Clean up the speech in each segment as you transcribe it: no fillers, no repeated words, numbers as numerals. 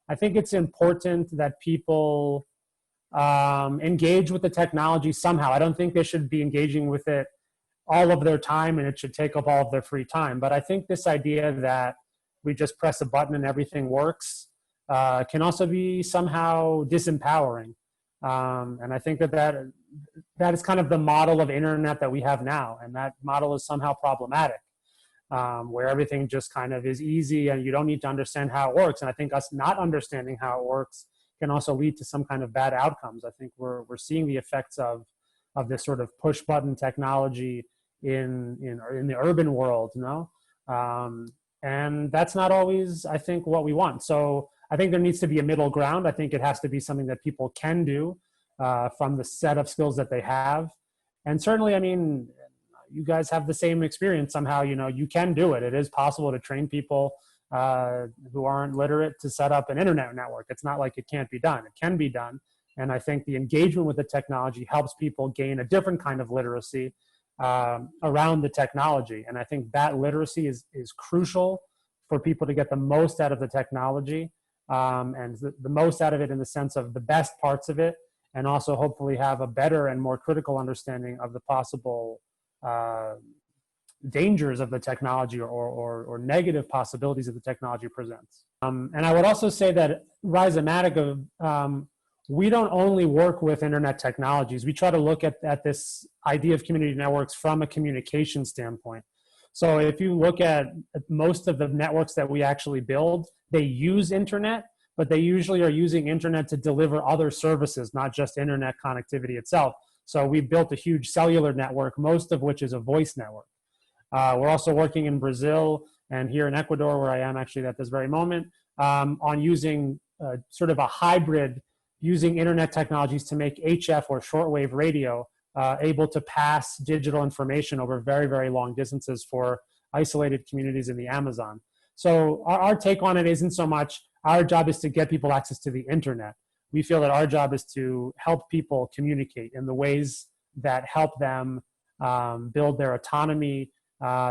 I think it's important that people engage with the technology somehow. I don't think they should be engaging with it all of their time and it should take up all of their free time. But I think this idea that we just press a button and everything works can also be somehow disempowering. And I think that is kind of the model of internet that we have now. And that model is somehow problematic, where everything just kind of is easy and you don't need to understand how it works. And I think us not understanding how it works can also lead to some kind of bad outcomes. I think we're seeing the effects of this sort of push button technology in the urban world, you know? And that's not always, I think, what we want. So I think there needs to be a middle ground. I think it has to be something that people can do from the set of skills that they have. And certainly, I mean, you guys have the same experience somehow, you know, you can do it. It is possible to train people who aren't literate to set up an internet network. It's not like it can't be done. It can be done. And I think the engagement with the technology helps people gain a different kind of literacy around the technology. And I think that literacy is crucial for people to get the most out of the technology, and the most out of it in the sense of the best parts of it, and also hopefully have a better and more critical understanding of the possible dangers of the technology or negative possibilities that the technology presents. And I would also say that Rhizomatica, we don't only work with internet technologies. We try to look at this idea of community networks from a communication standpoint. So if you look at most of the networks that we actually build, they use internet, but they usually are using internet to deliver other services, not just internet connectivity itself. So we built a huge cellular network, most of which is a voice network. We're also working in Brazil and here in Ecuador, where I am actually at this very moment, on using sort of a hybrid, using internet technologies to make HF or shortwave radio able to pass digital information over very, very long distances for isolated communities in the Amazon. So our take on it isn't so much our job is to get people access to the internet. We feel that our job is to help people communicate in the ways that help them build their autonomy,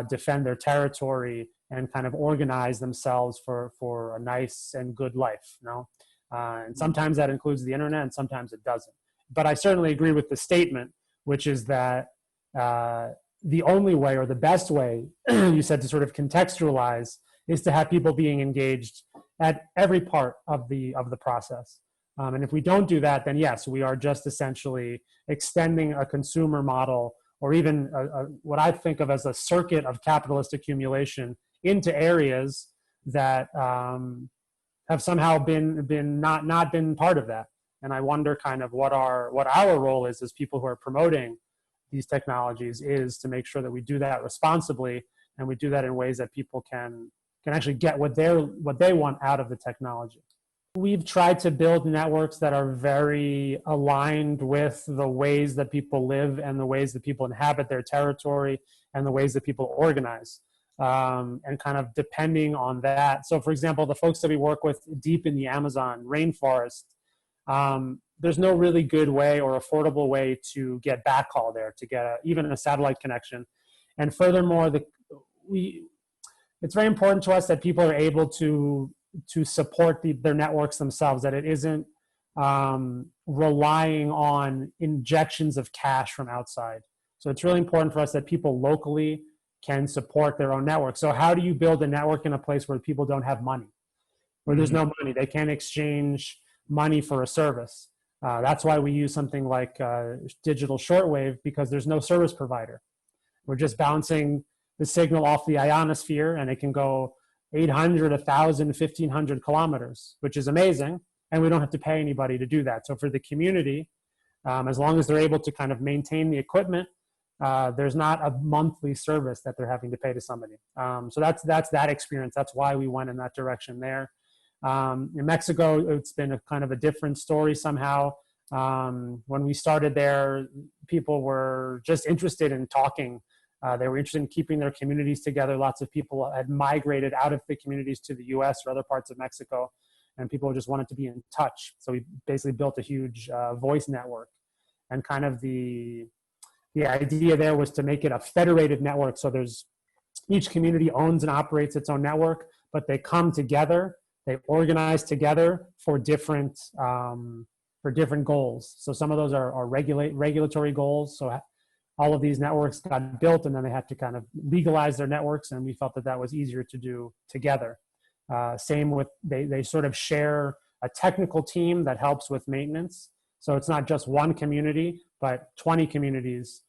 defend their territory, and kind of organize themselves for a nice and good life, you know? And sometimes that includes the internet and sometimes it doesn't. But I certainly agree with the statement, which is that the only way or the best way, you said, to sort of contextualize is to have people being engaged at every part of the process. And if we don't do that, then yes, we are just essentially extending a consumer model, or even what I think of as a circuit of capitalist accumulation into areas that have somehow been not been part of that. And I wonder kind of what our role is as people who are promoting these technologies is to make sure that we do that responsibly, and we do that in ways that people can actually get what they want out of the technology. We've tried to build networks that are very aligned with the ways that people live and the ways that people inhabit their territory and the ways that people organize, and kind of depending on that. So for example, the folks that we work with deep in the Amazon rainforest, there's no really good way or affordable way to get backhaul there, to get even a satellite connection. And furthermore, it's very important to us that people are able to support their networks themselves, that it isn't relying on injections of cash from outside. So it's really important for us that people locally can support their own network. So how do you build a network in a place where people don't have money, where there's no money? They can't exchange money for a service. That's why we use something like digital shortwave, because there's no service provider. We're just bouncing the signal off the ionosphere, and it can go 800, 1,000, 1,500 kilometers, which is amazing. And we don't have to pay anybody to do that. So for the community, as long as they're able to kind of maintain the equipment, there's not a monthly service that they're having to pay to somebody. So that's that experience. That's why we went in that direction there. In Mexico, it's been a kind of a different story somehow. When we started there, people were just interested in talking. They were interested in keeping their communities together. Lots of people had migrated out of the communities to the US or other parts of Mexico, and people just wanted to be in touch. So we basically built a huge voice network. And kind of the idea there was to make it a federated network. So each community owns and operates its own network, but they come together They organize together for different goals. So some of those are regulatory goals. So all of these networks got built, and then they had to kind of legalize their networks, and we felt that that was easier to do together. Same with, they sort of share a technical team that helps with maintenance. So it's not just one community, but 20 communities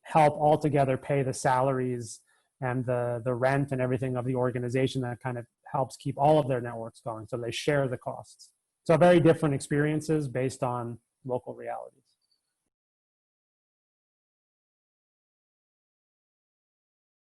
help all together pay the salaries and the rent and everything of the organization that kind of helps keep all of their networks going. So they share the costs. So very different experiences based on local reality.